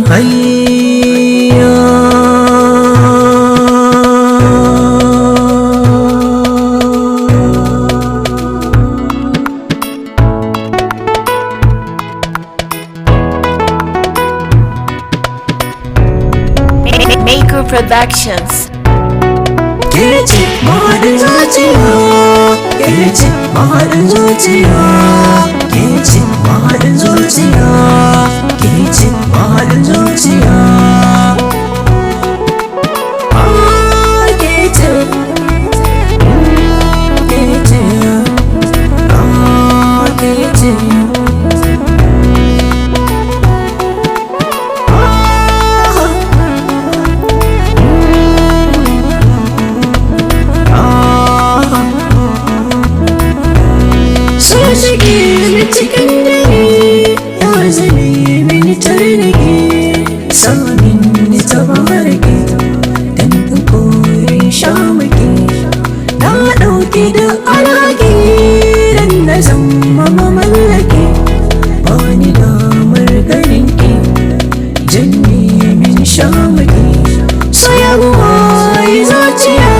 hayya Maker Productions. Kece mahadin zuciya, kece mahadin zuciya, kece mahadin zuciya, kece mahadin zuciya. Kece, kece, kece. Cikin dare ya zame mini tarnaki, samin ni tabaraki dan in kore shamaki. Na ɗauki da alaki dan na zama mamallaki, bani damar ganinki janye mini shamaki. Soyawa yi zuciya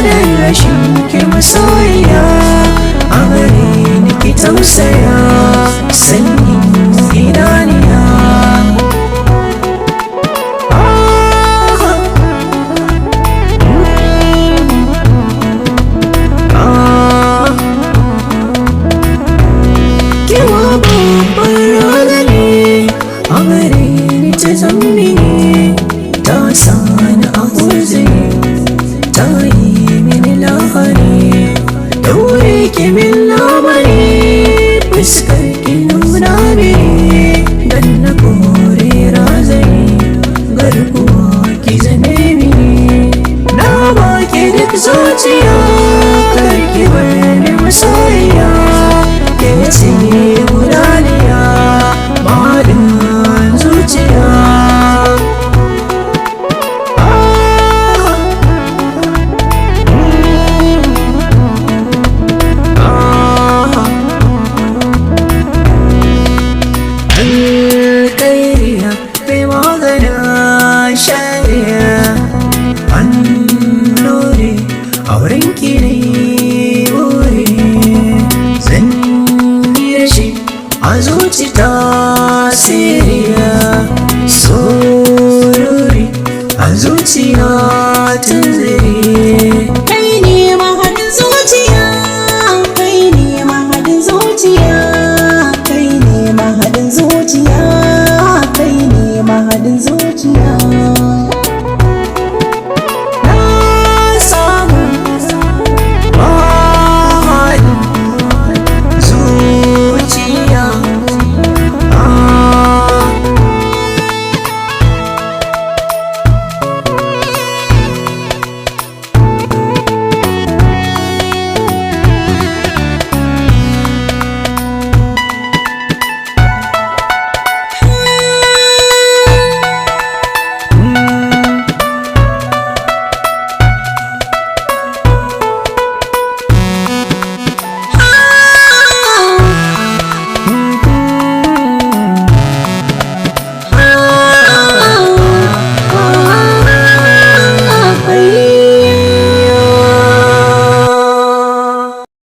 da rashin ki masoyiya, a gare ni ki tausaya sanyin idaniya. Kewa babbar ragani a gare ni ta zammini, ta sani a huzini, ta yi mini lahani, daure ki min lamari fuskar ki nuna mini dan na kore razani, garkuwa ki zame mini. Na baki duk zuciya kar ki bar ni masoyiya, ke ce gudaniya mahaɗin zuciya. Alkairiya mai magana shari'a, annuri auren ki ne buri, zan yi rashi a zuci tasiriya, sururi a zuciya tunziri. Kai ne